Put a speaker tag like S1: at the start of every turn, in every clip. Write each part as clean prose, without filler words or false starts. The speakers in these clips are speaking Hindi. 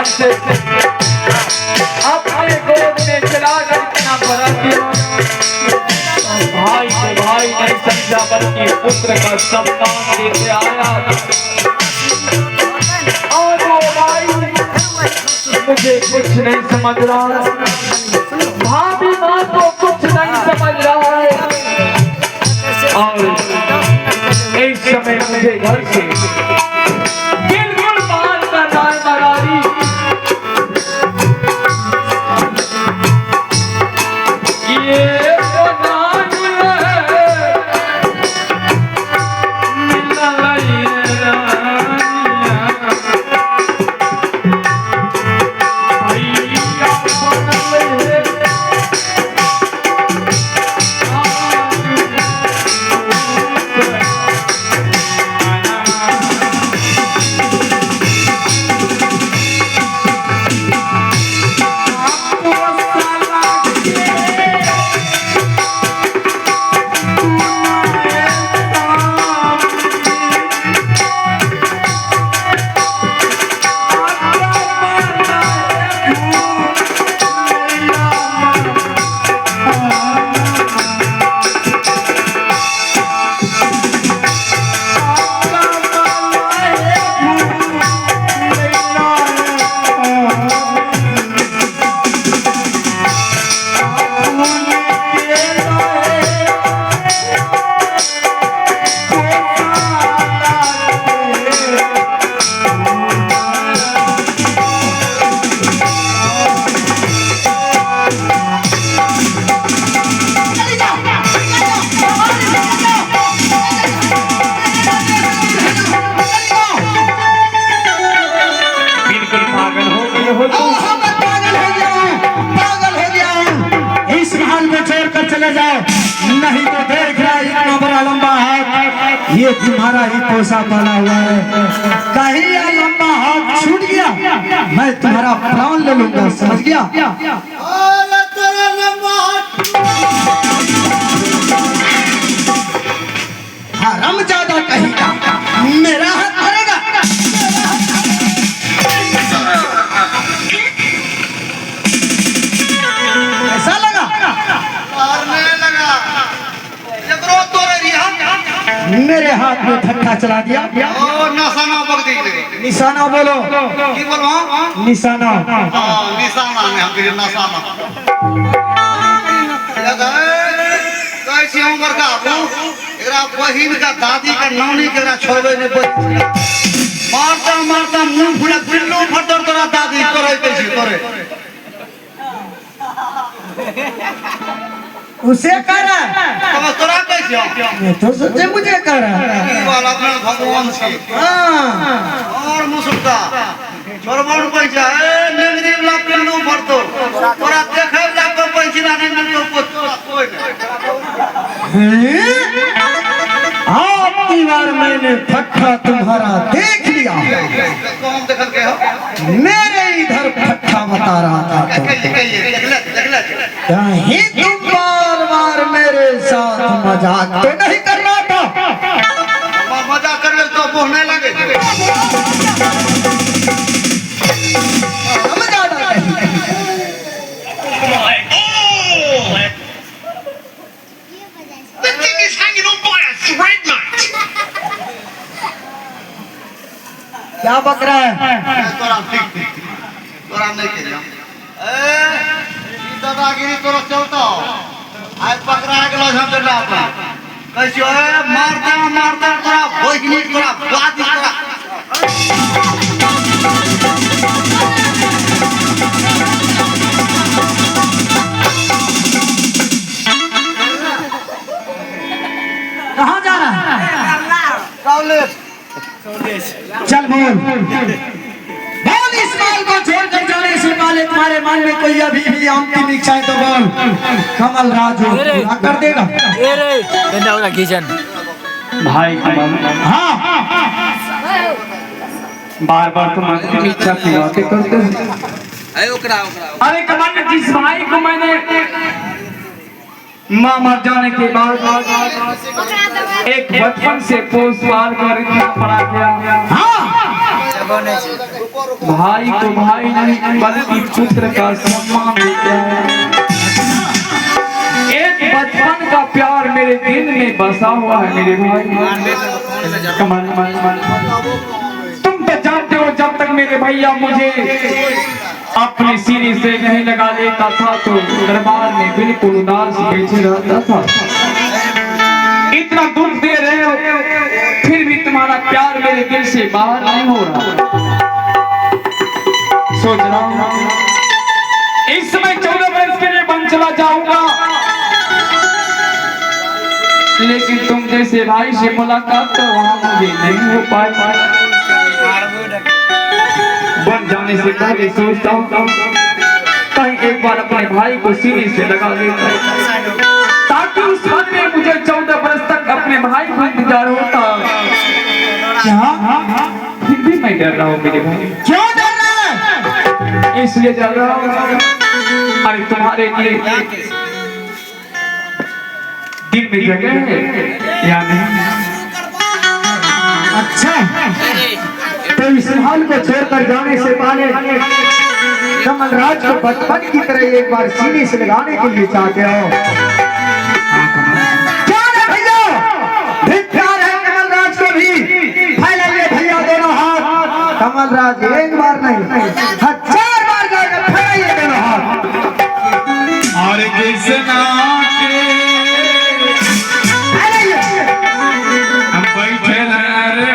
S1: से अपने गोद में चलाकर इतना बड़ा किया। भाई को भाई नहीं समझा बल्कि पुत्र का सम्मान देते आया। और वो भाई मुझे कुछ नहीं समझ रहा, भाभी माँ को कुछ नहीं समझ रहा है। और एक समय मुझे घर से बिल्कुल बाहर करना है मरारी। ये वो नानी है, मिलना ये रानिया, भैया बनले
S2: नहीं तो देख रहा इतना बड़ा लंबा हाथ ये तुम्हारा ही पोसा पड़ा हुआ है। कहीं ये लंबा हाथ छूट गया मैं तुम्हारा प्राण ले लूंगा, समझ गया? हराम ज्यादा कहेगा मेरा हाथ करेगा। ऐसा लगा मेरे हाथ में ठट्ठा चला दिया।
S3: निशाना
S2: निशाना बोलो
S3: की बोलो
S2: निशाना।
S3: निशाना में हम निशाना कैसी उम्र का एकरा बहिन का दादी का नानी के छोड़बे ने मारता मारता मुंह फुला पिल्लू फटर तोरा दादी करे कैसी करे
S2: उसे कर रहा
S3: अब तोरा कैसे
S2: है तो सच्चे मुझे कर रहा है
S3: वाला अपना भगवान छी
S2: हाँ
S3: और मुसुका छोरबड़ पैसा ए नेगरी वाला पिल्लू फटतो तोरा देखे ला को पैसा नहीं मिलतो कोई
S2: आपकी बार मैंने फट्टा तुम्हारा देख लिया।
S3: कौन देखल के हो
S2: मेरे इधर फट्टा बता रहा था कहीं तुम बार बार मेरे साथ मजाक तो नहीं कर रहा था?
S3: मजाक कर तो बोलने लगे
S2: क्या बक रहा है?
S3: तोरा ठीक तोरा नहीं के जा ए दादागिरी तोरा चलता आज पकड़ा गेलो हम बेटा अपना कैसे मारता मारता तोरा भोजनी तोरा बादी तोरा
S2: कहाँ जा रहा है?
S3: कॉलेज
S2: चल बोल बोल इस माल को छोड़कर जाने से पहले तुम्हारे मन में कोई अभी भी अंतिम इच्छा है तो बोल। कमल राजू पूरा कर देगा।
S1: भाई
S2: हाँ
S1: बार बार तुम अंतिम इच्छा की बातें करते हो। अरे कमल जिस भाई को मैंने माँ मर जाने के बाद एक बचपन से पोस पाल कर इतना पढ़ा गया, भाई को भाई नहीं बल्कि पुत्र का सम्मान देता है। एक बचपन का प्यार मेरे दिल में बसा हुआ है मेरे भाई। कमल तुम तो जानते हो जब तक मेरे भैया मुझे अपने सीने से नहीं लगा लेता था तो दरबार में बिल्कुल उदास बैठे रहता था। इतना दुख दे रहे हो फिर भी तुम्हारा प्यार मेरे दिल से बाहर नहीं हो रहा। सोच रहा हूँ इस समय 14 वर्ष के लिए बन चला जाऊंगा, लेकिन तुम जैसे भाई से मुलाकात तो वहां मुझे नहीं हो पाई। बन जाने से पहले सोचता हूँ कहीं एक बार अपने भाई को सीने से लगा लेता ताकि उस वक्त में मुझे 14 वर्ष तक अपने भाई को इंतजार होता। फिर भी मैं डर रहा हूँ मेरे भाई।
S2: क्यों डर रहा है?
S1: इसलिए डर रहा हूँ अरे तुम्हारे लिए दिल में जगह है या नहीं।
S2: अच्छा तो इस हाल को छोड़कर जाने से पहले कमलराज को बचपन की तरह एक बार सीने से लगाने के लिए चाहते हो? क्या है भैया? भी प्यार है कमलराज को भी। फैलाइए भैया दोनों हाथ। कमलराज एक बार नहीं 1000 बार जाकर फैलाइए दोनों हाथ।
S1: और कृष्णा के हम बैठे रे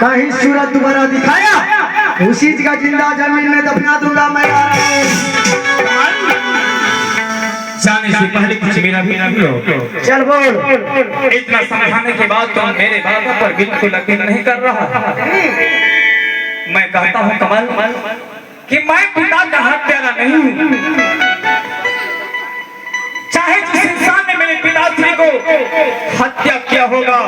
S2: कहीं सूरत दोबारा दिखाया उसी जगह जिंदा जमीन में दफना दूंगा मैं।
S1: जाने से पहले कुछ मेरा भी हो।
S2: चल बोल।
S1: इतना समझाने के बाद तुम मेरे बातों पर बिल्कुल यकीन नहीं कर रहा। मैं कहता हूँ कमल कि मैं पिता का हत्यारा नहीं हूँ। चाहे जिस इंसान ने मेरे पिताश्री को हत्या किया होगा